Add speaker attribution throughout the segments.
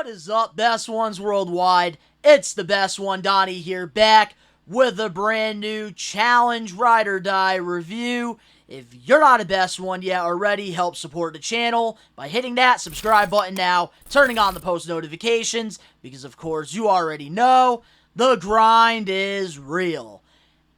Speaker 1: What is up, best ones worldwide? It's the best one, Donnie here, back with a brand new Challenge Ride or Die review. If you're not a best one yet already, help support the channel by hitting that subscribe button now, turning on the post notifications, because of course you already know, the grind is real.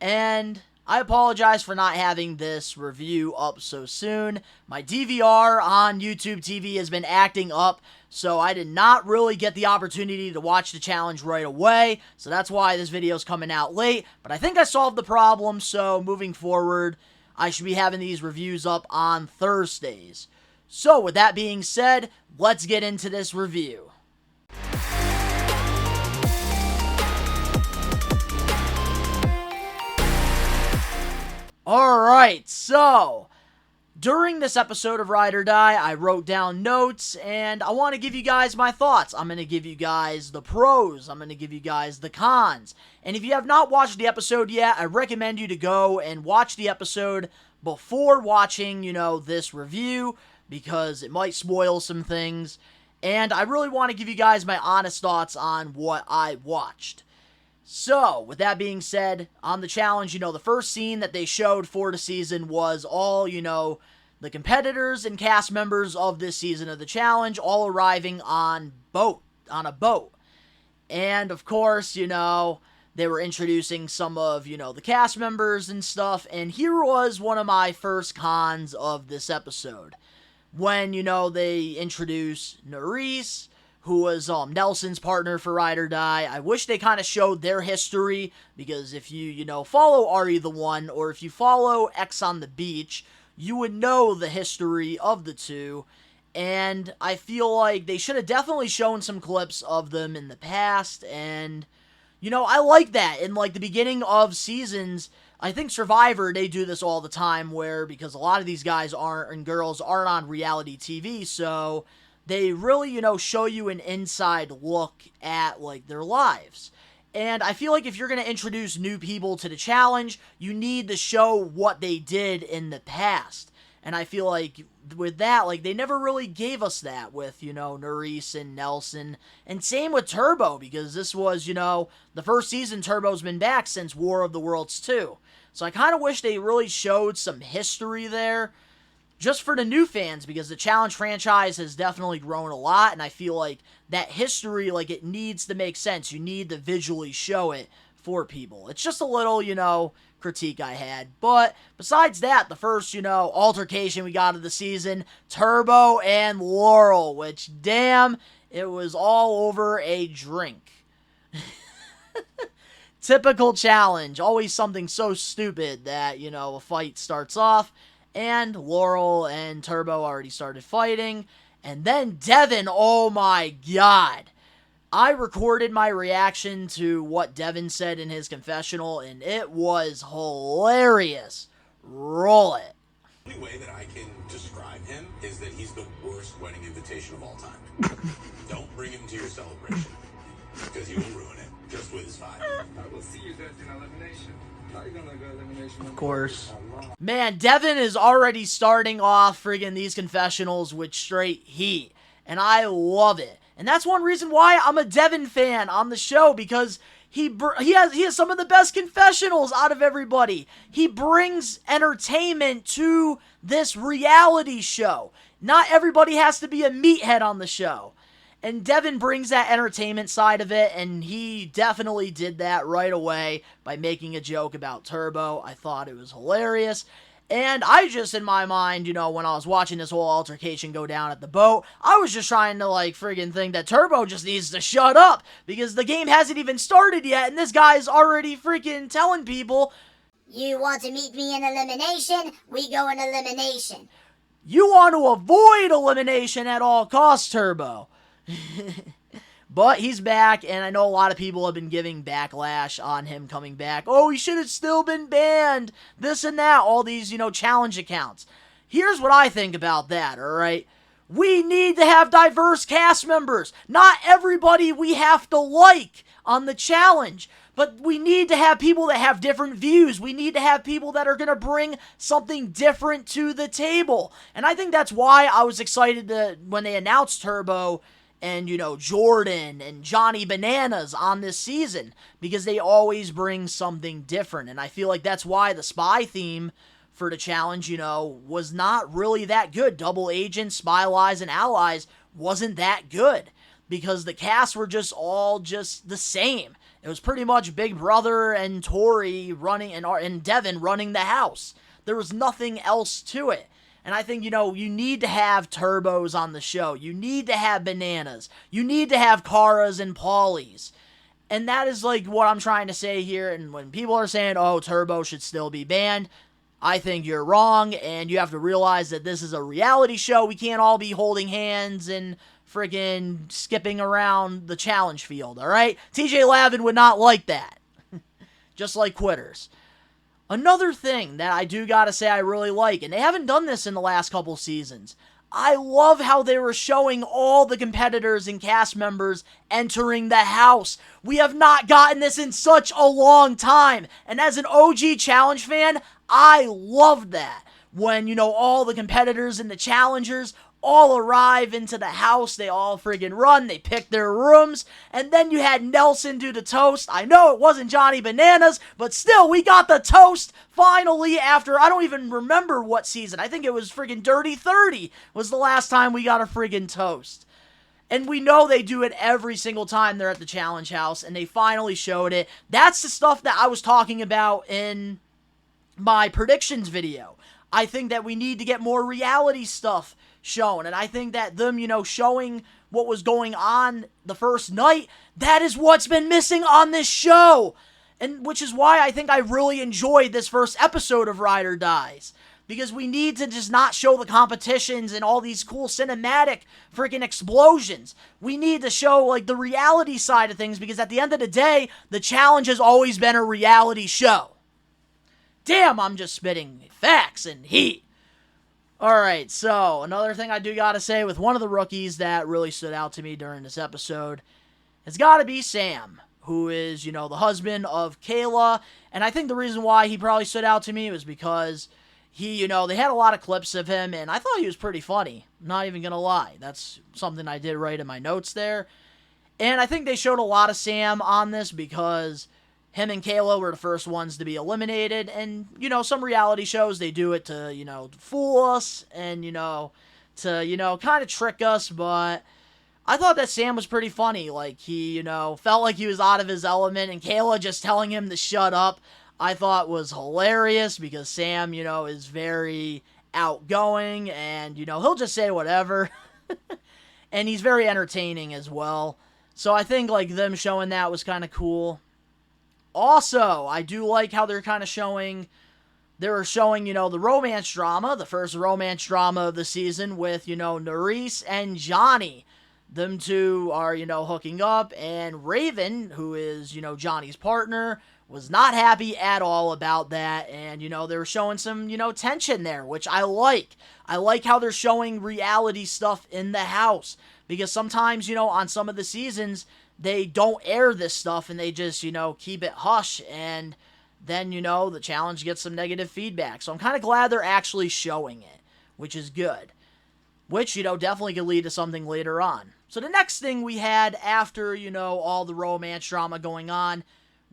Speaker 1: And I apologize for not having this review up so soon. My DVR on YouTube TV has been acting up, so I did not really get the opportunity to watch the challenge right away, so that's why this video is coming out late. But I think I solved the problem, so moving forward, I should be having these reviews up on Thursdays. So with that being said, let's get into this review. Alright, so during this episode of Ride or Die, I wrote down notes, and I want to give you guys my thoughts. I'm going to give you guys the pros, I'm going to give you guys the cons. And if you have not watched the episode yet, I recommend you to go and watch the episode before watching, this review, because it might spoil some things. And I really want to give you guys my honest thoughts on what I watched. So, with that being said, on the challenge, the first scene that they showed for the season was all, the competitors and cast members of this season of the challenge all arriving on a boat. And, of course, they were introducing some of, the cast members and stuff, and here was one of my first cons of this episode. When, they introduced Nary, who was Nelson's partner for Ride or Die. I wish they kind of showed their history, because if you, follow Ari the One, or if you follow X on the Beach, you would know the history of the two, and I feel like they should have definitely shown some clips of them in the past, and, I like that. In, the beginning of seasons, I think Survivor, they do this all the time, where, because a lot of these guys and girls aren't on reality TV, so they really, show you an inside look at, their lives. And I feel like if you're going to introduce new people to the challenge, you need to show what they did in the past. And I feel like with that, they never really gave us that with, Nary and Nelson. And same with Turbo, because this was, the first season Turbo's been back since War of the Worlds 2. So I kind of wish they really showed some history there, just for the new fans, because the challenge franchise has definitely grown a lot, and I feel like that history, it needs to make sense. You need to visually show it for people. It's just a little, critique I had. But besides that, the first, altercation we got of the season, Turbo and Laurel, which, damn, it was all over a drink. Typical challenge. Always something so stupid that, a fight starts off, and Laurel and Turbo already started fighting. And then Devin, oh my god. I recorded my reaction to what Devin said in his confessional, and it was hilarious. Roll it.
Speaker 2: The only way that I can describe him is that he's the worst wedding invitation of all time. Don't bring him to your celebration, because he will ruin it just with his vibe.
Speaker 3: I will see you guys in elimination. How you gonna go elimination?
Speaker 1: Of course. Man, Devin is already starting off friggin' these confessionals with straight heat, and I love it. And that's one reason why I'm a Devin fan on the show, because he has some of the best confessionals out of everybody. He brings entertainment to this reality show. Not everybody has to be a meathead on the show. And Devin brings that entertainment side of it, and he definitely did that right away by making a joke about Turbo. I thought it was hilarious. And I just, in my mind, when I was watching this whole altercation go down at the boat, I was just trying to, friggin' think that Turbo just needs to shut up, because the game hasn't even started yet, and this guy's already freaking telling people,
Speaker 4: you want to meet me in elimination? We go in elimination.
Speaker 1: You want to avoid elimination at all costs, Turbo. But he's back, and I know a lot of people have been giving backlash on him coming back. Oh, he should have still been banned. This and that. All these, challenge accounts. Here's what I think about that, alright? We need to have diverse cast members. Not everybody we have to like on the challenge. But we need to have people that have different views. We need to have people that are going to bring something different to the table. And I think that's why I was excited when they announced Turbo and, Jordan and Johnny Bananas on this season, because they always bring something different. And I feel like that's why the spy theme for the challenge, was not really that good. Double Agents, Spy Lies, and Allies wasn't that good, because the casts were just all just the same. It was pretty much Big Brother and Tori running, and Devin running the house. There was nothing else to it. And I think, you need to have Turbos on the show. You need to have Bananas. You need to have Karas and Paulies. And that is like what I'm trying to say here. And when people are saying, oh, Turbo should still be banned, I think you're wrong. And you have to realize that this is a reality show. We can't all be holding hands and friggin' skipping around the challenge field, alright? TJ Lavin would not like that. Just like quitters. Another thing that I do gotta say I really like, and they haven't done this in the last couple seasons, I love how they were showing all the competitors and cast members entering the house. We have not gotten this in such a long time, and as an OG challenge fan, I loved that. When, all the competitors and the challengers all arrive into the house, they all friggin' run, they pick their rooms, and then you had Nelson do the toast. I know it wasn't Johnny Bananas, but still, we got the toast finally after, I don't even remember what season. I think it was friggin' Dirty 30 was the last time we got a friggin' toast. And we know they do it every single time they're at the challenge house, and they finally showed it. That's the stuff that I was talking about in my predictions video. I think that we need to get more reality stuff shown, and I think that them, showing what was going on the first night, that is what's been missing on this show, and which is why I think I really enjoyed this first episode of Ride or Dies, because we need to just not show the competitions and all these cool cinematic freaking explosions. We need to show, like, the reality side of things, because at the end of the day, the challenge has always been a reality show. Damn, I'm just spitting facts and heat. Alright, so another thing I do gotta say with one of the rookies that really stood out to me during this episode, it's gotta be Sam, who is, the husband of Kayla, and I think the reason why he probably stood out to me was because he, they had a lot of clips of him, and I thought he was pretty funny, not even gonna lie. That's something I did write in my notes there, and I think they showed a lot of Sam on this because him and Kayla were the first ones to be eliminated, and, some reality shows, they do it to, fool us, and, to, kind of trick us, but I thought that Sam was pretty funny. Like, he, felt like he was out of his element, and Kayla just telling him to shut up, I thought was hilarious, because Sam, is very outgoing, and, he'll just say whatever, and he's very entertaining as well, so I think, like, them showing that was kind of cool. Also, I do like how they were showing, the romance drama, the first romance drama of the season with, Nurys and Johnny. Them two are, hooking up, and Raven, who is, Johnny's partner, was not happy at all about that, and, they were showing some, tension there, which I like. I like how they're showing reality stuff in the house, because sometimes, on some of the seasons, they don't air this stuff, and they just, keep it hush, and then, the challenge gets some negative feedback. So I'm kind of glad they're actually showing it, which is good. Which, definitely could lead to something later on. So the next thing we had after, all the romance drama going on,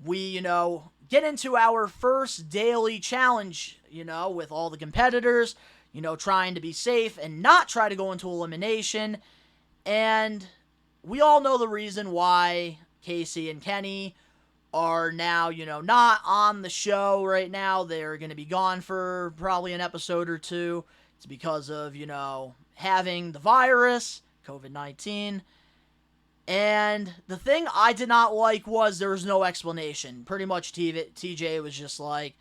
Speaker 1: we, get into our first daily challenge, with all the competitors, trying to be safe and not try to go into elimination, and we all know the reason why Casey and Kenny are now, not on the show right now. They're going to be gone for probably an episode or two. It's because of, having the virus, COVID-19. And the thing I did not like was there was no explanation. Pretty much TJ was just like,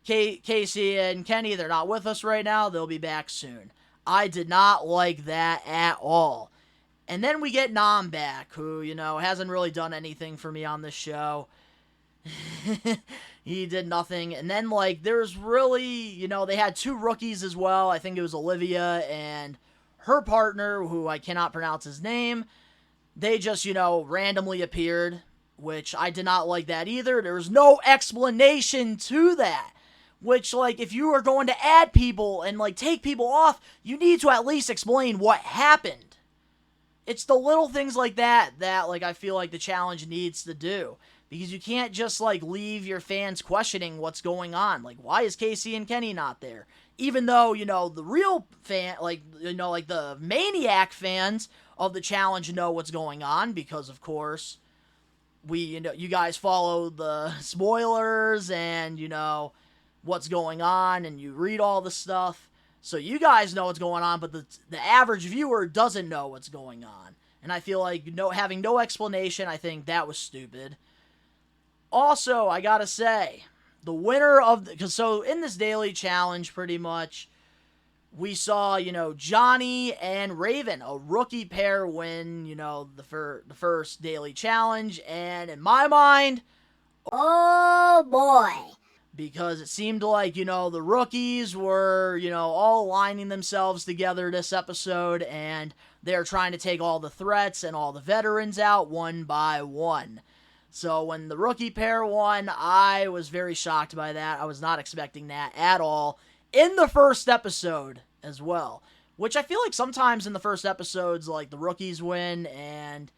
Speaker 1: Casey and Kenny, they're not with us right now. They'll be back soon. I did not like that at all. And then we get Nam back, who, hasn't really done anything for me on this show. He did nothing. And then, there's really, they had two rookies as well. I think it was Olivia and her partner, who I cannot pronounce his name. They just, randomly appeared, which I did not like that either. There was no explanation to that. Which, if you are going to add people and, take people off, you need to at least explain what happened. it's the little things like that like I feel like the challenge needs to do, because you can't just like leave your fans questioning what's going on. Like, why is Casey and Kenny not there? Even though, the real fan, like, like the maniac fans of the challenge know what's going on, because of course you guys follow the spoilers and what's going on, and you read all the stuff, so you guys know what's going on, but the average viewer doesn't know what's going on. And I feel like having no explanation, I think that was stupid. Also, I gotta say, the winner of so in this daily challenge, pretty much, we saw, Johnny and Raven, a rookie pair, win, the first daily challenge. And in my mind,
Speaker 4: Oh boy.
Speaker 1: because it seemed like, the rookies were, all aligning themselves together this episode, and they're trying to take all the threats and all the veterans out one by one. So when the rookie pair won, I was very shocked by that. I was not expecting that at all in the first episode as well. Which I feel like sometimes in the first episodes, like, the rookies win, and,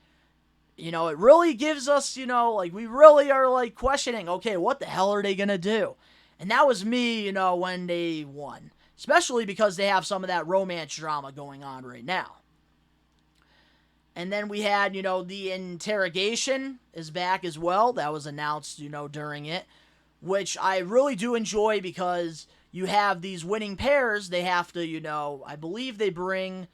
Speaker 1: it really gives us, like, we really are, like, questioning, okay, what the hell are they gonna do? And that was me, when they won. Especially because they have some of that romance drama going on right now. And then we had, the interrogation is back as well. That was announced, during it. Which I really do enjoy, because you have these winning pairs. They have to, I believe they bring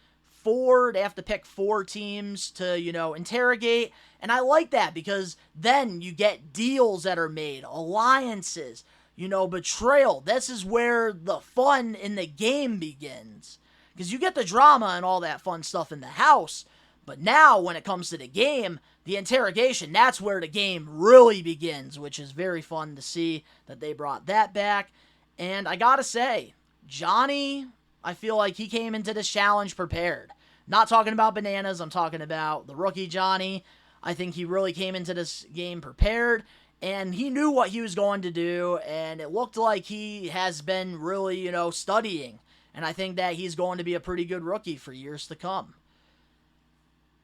Speaker 1: they have to pick 4 teams to, interrogate. And I like that, because then you get deals that are made, alliances, betrayal. This is where the fun in the game begins. Because you get the drama and all that fun stuff in the house. But now, when it comes to the game, the interrogation, that's where the game really begins, which is very fun to see that they brought that back. And I gotta say, Johnny, I feel like he came into this challenge prepared. Not talking about bananas, I'm talking about the rookie Johnny. I think he really came into this game prepared, and he knew what he was going to do, and it looked like he has been really, studying. And I think that he's going to be a pretty good rookie for years to come.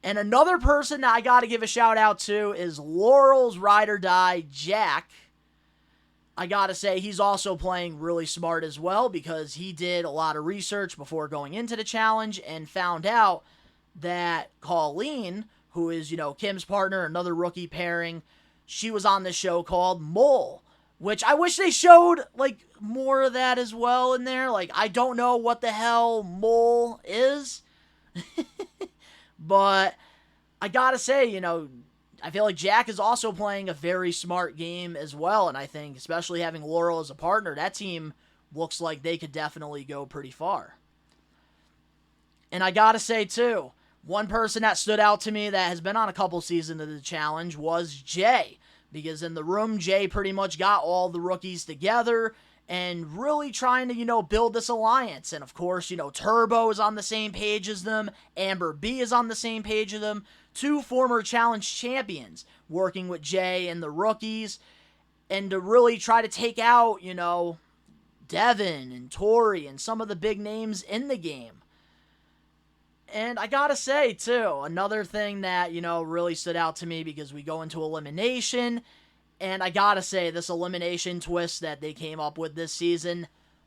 Speaker 1: And another person that I got to give a shout out to is Laurel's ride or die, Jack. I got to say, he's also playing really smart as well, because he did a lot of research before going into the challenge and found out that Colleen, who is, Kim's partner, another rookie pairing, she was on this show called Mole, which I wish they showed, like, more of that as well in there. Like, I don't know what the hell Mole is. But I gotta say, I feel like Jack is also playing a very smart game as well. And I think, especially having Laurel as a partner, that team looks like they could definitely go pretty far. And I gotta say, too, one person that stood out to me that has been on a couple seasons of the challenge was Jay. Because in the room, Jay pretty much got all the rookies together and really trying to, build this alliance. And of course, Turbo is on the same page as them. Amber B is on the same page as them. 2 former challenge champions working with Jay and the rookies. And to really try to take out, Devin and Tori and some of the big names in the game. And I gotta say, too, another thing that, really stood out to me, because we go into elimination. And I gotta say, this elimination twist that they came up with this season,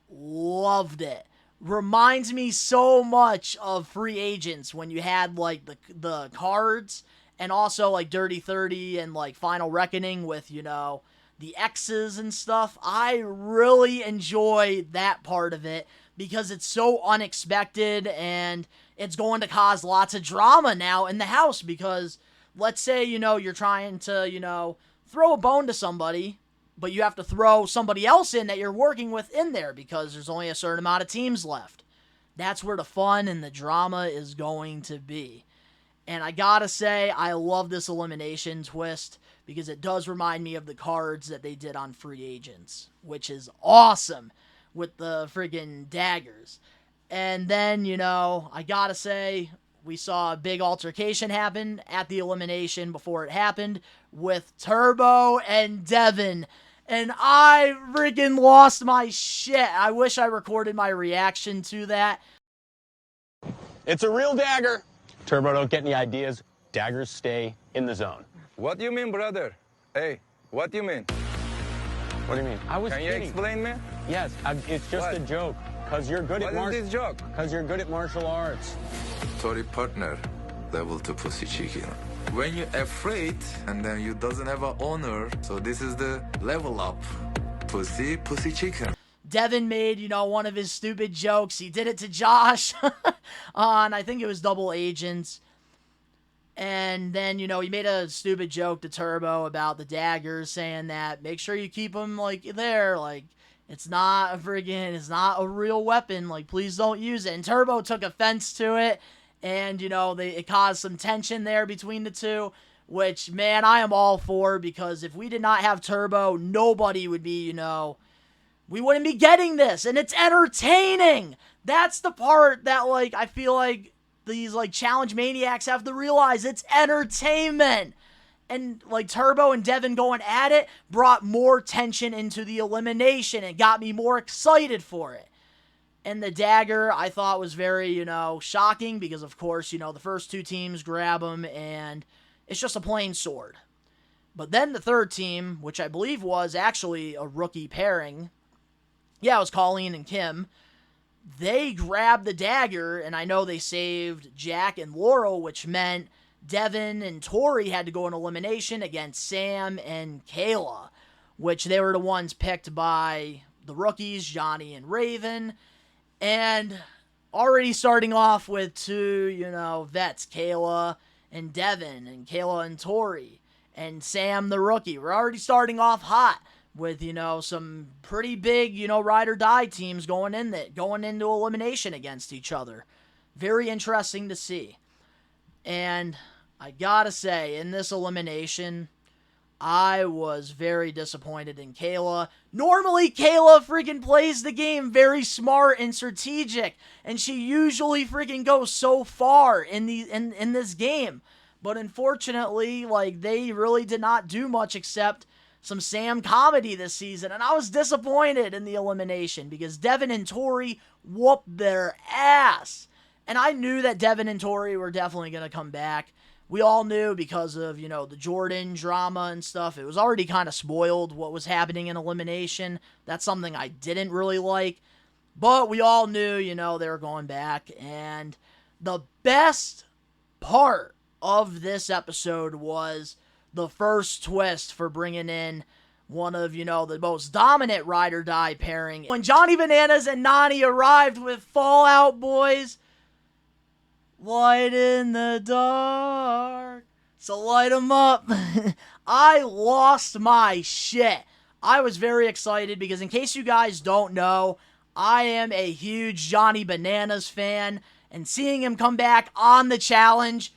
Speaker 1: loved it. Reminds me so much of Free Agents, when you had, like, the cards, and also, like, Dirty 30 and, like, Final Reckoning with, the X's and stuff. I really enjoy that part of it, because it's so unexpected, and it's going to cause lots of drama now in the house, because let's say, you're trying to, throw a bone to somebody, but you have to throw somebody else in that you're working with in there, because there's only a certain amount of teams left. That's where the fun and the drama is going to be. And I gotta say, I love this elimination twist, because it does remind me of the cards that they did on Free Agents, which is awesome, with the friggin' daggers. And then, I gotta say, we saw a big altercation happen at the elimination before it happened with Turbo and Devin. And I freaking lost my shit. I wish I recorded my reaction to that.
Speaker 5: It's a real dagger. Turbo, don't get any ideas. Daggers stay in the zone.
Speaker 3: What do you mean, brother? Hey, what do you mean?
Speaker 5: What do you mean? I was
Speaker 3: Can you
Speaker 5: kidding.
Speaker 3: explain me?
Speaker 5: Yes, it's just
Speaker 3: What?
Speaker 5: a joke. Because you're good
Speaker 3: What
Speaker 5: at
Speaker 3: is this joke?
Speaker 5: Because you're good at martial arts.
Speaker 6: Sorry, partner. Level 2 pussy chicken. When you're afraid and then you doesn't have an owner, so this is the level up. Pussy chicken.
Speaker 1: Devin made, one of his stupid jokes. He did it to Josh on, I think it was Double Agents. And then, he made a stupid joke to Turbo about the daggers, saying that make sure you keep them, there. It's not a real weapon. Please don't use it. And Turbo took offense to it. And, it caused some tension there between the two, which, man, I am all for, because if we did not have Turbo, nobody would be, we wouldn't be getting this. And it's entertaining. That's the part that, I feel like these, challenge maniacs have to realize. It's entertainment. And, Turbo and Devin going at it brought more tension into the elimination. It got me more excited for it. And the dagger, I thought, was very, shocking because, of course, the first two teams grab them and it's just a plain sword. But then the third team, which I believe was actually a rookie pairing, yeah, it was Colleen and Kim, they grabbed the dagger, and I know they saved Jack and Laurel, which meant Devin and Tori had to go in elimination against Sam and Kayla, which they were the ones picked by the rookies, Johnny and Raven. And already starting off with two, vets, Kayla and Devin, and Kayla and Tori, and Sam the rookie. We're already starting off hot with, some pretty big, ride or die teams going into elimination against each other. Very interesting to see. And I gotta say, in this elimination, I was very disappointed in Kayla. Normally, Kayla freaking plays the game very smart and strategic, and she usually freaking goes so far in this game. But unfortunately, they really did not do much except some Sam comedy this season, and I was disappointed in the elimination because Devin and Tori whooped their ass. And I knew that Devin and Tori were definitely going to come back. We all knew because of, the Jordan drama and stuff. It was already kind of spoiled what was happening in elimination. That's something I didn't really like. But we all knew, they were going back. And the best part of this episode was the first twist for bringing in one of, the most dominant ride or die pairing. When Johnny Bananas and Nany arrived with Fallout Boys, light in the dark, so light 'em up. I lost my shit. I was very excited because, in case you guys don't know, I am a huge Johnny Bananas fan, and seeing him come back on the challenge,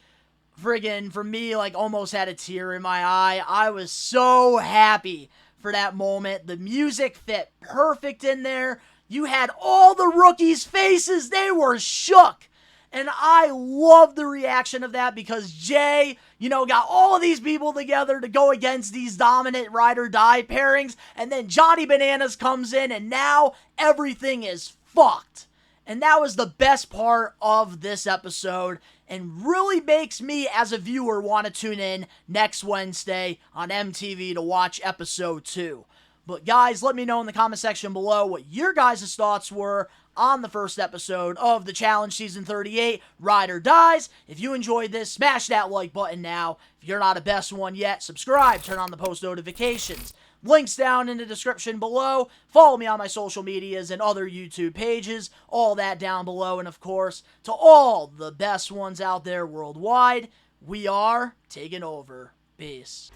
Speaker 1: friggin', for me, almost had a tear in my eye. I was so happy for that moment. The music fit perfect in there. You had all the rookies' faces. They were shook. And I love the reaction of that because Jay, got all of these people together to go against these dominant ride or die pairings. And then Johnny Bananas comes in and now everything is fucked. And that was the best part of this episode and really makes me as a viewer want to tune in next Wednesday on MTV to watch episode 2. But guys, let me know in the comment section below what your guys' thoughts were on the first episode of the Challenge Season 38, Ride or Dies. If you enjoyed this, smash that like button now. If you're not a best one yet, subscribe, turn on the post notifications. Links down in the description below. Follow me on my social medias and other YouTube pages. All that down below. And of course, to all the best ones out there worldwide, we are taking over. Peace.